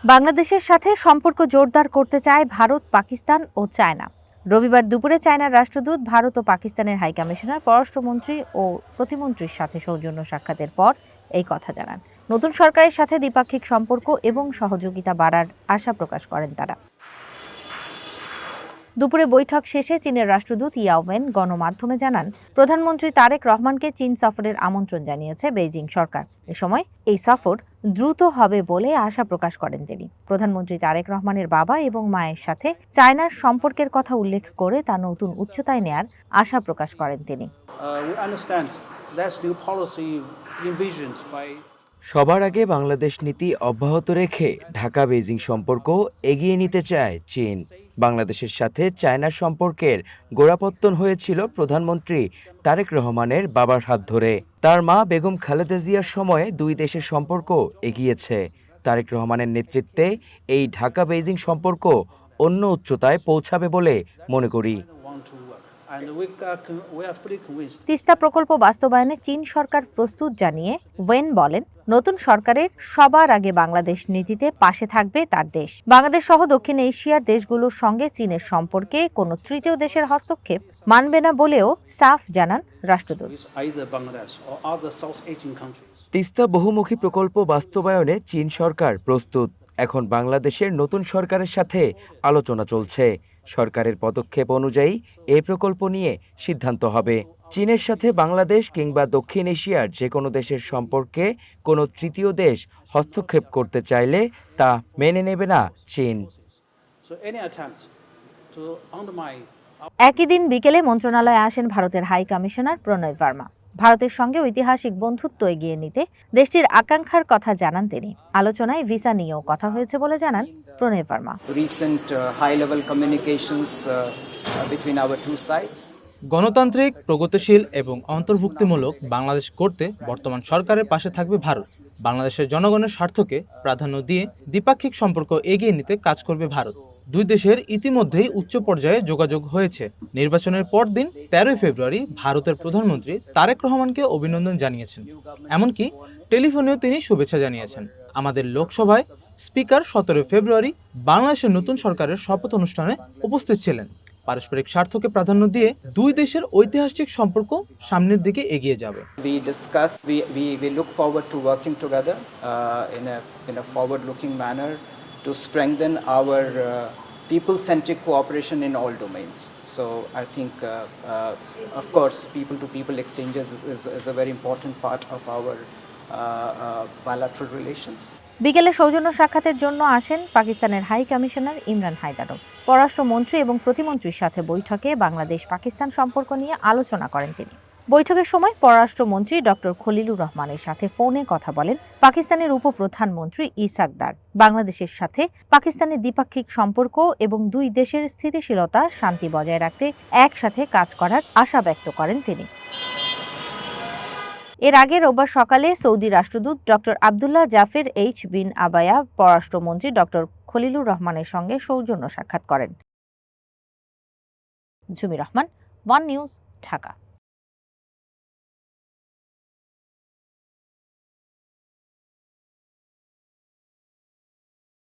বাংলাদেশের সাথে সম্পর্ক জোরদার করতে চায় ভারত, পাকিস্তান ও চায়না। রবিবার দুপুরে চায়নার রাষ্ট্রদূত ভারত ও পাকিস্তানের হাইকমিশনার, পররাষ্ট্রমন্ত্রী ও প্রতিমন্ত্রীর সাথে সৌজন্য সাক্ষাতের পর এই কথা জানান। নতুন সরকারের সাথে দ্বিপাক্ষিক সম্পর্ক এবং সহযোগিতা বাড়ার আশা প্রকাশ করেন তারা। দুপুরে বৈঠক শেষে চীনের রাষ্ট্রদূত ইয়াওয়েন গণমাধ্যমে জানান, প্রধানমন্ত্রী তারেক রহমানকে চীন সফরের আমন্ত্রণ জানিয়েছে বেইজিং সরকার। এ সময় এই সফর দ্রুত হবে বলে আশা প্রকাশ করেন তিনি। প্রধানমন্ত্রী তারেক রহমানের বাবা এবং মায়ের সাথে চায়নার সম্পর্কের কথা উল্লেখ করে তা নতুন উচ্চতায় নেয়ার আশা প্রকাশ করেন তিনি। সবার আগে বাংলাদেশ নীতি অব্যাহত রেখে ঢাকা বেইজিং সম্পর্ক এগিয়ে নিতে চায় চীন। বাংলাদেশের সাথে চায়নার সম্পর্কের গোড়াপত্তন হয়েছিল প্রধানমন্ত্রী তারেক রহমানের বাবার হাত ধরে। তার মা বেগম খালেদা জিয়ার সময়ে দুই দেশের সম্পর্ক এগিয়েছে। তারেক রহমানের নেতৃত্বে এই ঢাকা বেইজিং সম্পর্ক অন্য উচ্চতায় পৌঁছাবে বলে মনে করি। তিস্তা প্রকল্প বাস্তবায়নে চীন সরকার প্রস্তুত জানিয়ে ওয়েন বলেন, নতুন সরকারের সবার আগে বাংলাদেশ নীতিতে পাশে থাকবে তার দেশ। বাংলাদেশ সহ দক্ষিণ এশিয়ার দেশগুলোর সঙ্গে চীনের সম্পর্কে কোনো তৃতীয় দেশের হস্তক্ষেপ মানবে না বলেও সাফ জানান রাষ্ট্রদূত। তিস্তা বহুমুখী প্রকল্প বাস্তবায়নে চীন সরকার প্রস্তুত। এখন বাংলাদেশের নতুন সরকারের সাথে আলোচনা চলছে। সরকারের পদক্ষেপ অনুযায়ী এই প্রকল্প নিয়ে সিদ্ধান্ত হবে। চীনের সাথে বাংলাদেশ কিংবা দক্ষিণ এশিয়ার যে কোনো দেশের সম্পর্কে কোনো তৃতীয় দেশ হস্তক্ষেপ করতে চাইলে তা মেনে নেবে না চীন। একই দিন বিকেলে মন্ত্রণালয়ে আসেন ভারতের হাই কমিশনার প্রণয় ভার্মা। ভারতের সঙ্গে ঐতিহাসিক বন্ধুত্ব এগিয়ে নিতে দেশটির আকাঙ্ক্ষার কথা জানান তিনি। আলোচনায় ভিসা নিয়েও কথা হয়েছে বলে জানান প্রণয় ভার্মা। গণতান্ত্রিক, প্রগতিশীল এবং অন্তর্ভুক্তিমূলক বাংলাদেশ করতে বর্তমান সরকারের পাশে থাকবে ভারত। বাংলাদেশের জনগণের স্বার্থকে প্রাধান্য দিয়ে দ্বিপাক্ষিক সম্পর্ক এগিয়ে নিতে কাজ করবে ভারত। দুই দেশের ইতিমধ্যেই উচ্চ পর্যায়ে যোগাযোগ হয়েছে। নির্বাচনের পরদিন 13 ফেব্রুয়ারি ভারতের প্রধানমন্ত্রী তারেক রহমানকে অভিনন্দন জানিয়েছেন। এমনকি টেলিফোনেও তিনি শুভেচ্ছা জানিয়েছেন। আমাদের লোকসভায় স্পিকার 17 ফেব্রুয়ারি বাংলাদেশের নতুন সরকারের শপথ অনুষ্ঠানে উপস্থিত ছিলেন। পারস্পরিক স্বার্থকে প্রাধান্য দিয়ে দুই দেশের ঐতিহাসিক সম্পর্ক সামনের দিকে এগিয়ে যাবে। We look forward to working together in a forward-looking manner to strengthen our people-centric cooperation in all domains. So I think, of course, people-to-people exchanges is a very important part of our bilateral relations. বিকেলে সৌজন্য সাক্ষাতের জন্য আসেন পাকিস্তানের high commissioner Imran হায়দারও। পররাষ্ট্রমন্ত্রী এবং প্রতিমন্ত্রীর সাথে বৈঠকে বাংলাদেশ পাকিস্তান সম্পর্ক নিয়ে আলোচনা করেন তিনি। বৈঠকের সময় পররাষ্ট্রমন্ত্রী ডক্টর খলিলুর রহমানের সাথে ফোনে কথা বলেন পাকিস্তানের উপপ্রধানমন্ত্রী ইসাক দার। বাংলাদেশের সাথে পাকিস্তানের দ্বিপাক্ষিক সম্পর্ক এবং দুই দেশের স্থিতিশীলতা, শান্তি বজায় রাখতে একসাথে কাজ করার আশা ব্যক্ত করেন তিনি। এর আগে রোববার সকালে সৌদি রাষ্ট্রদূত ডক্টর আবদুল্লাহ জাফের এইচ বিন আবায়া পররাষ্ট্রমন্ত্রী ডক্টর খলিলুর রহমানের সঙ্গে সৌজন্য সাক্ষাৎ করেন। ঝুমি রহমান, ওয়ান নিউজ, ঢাকা।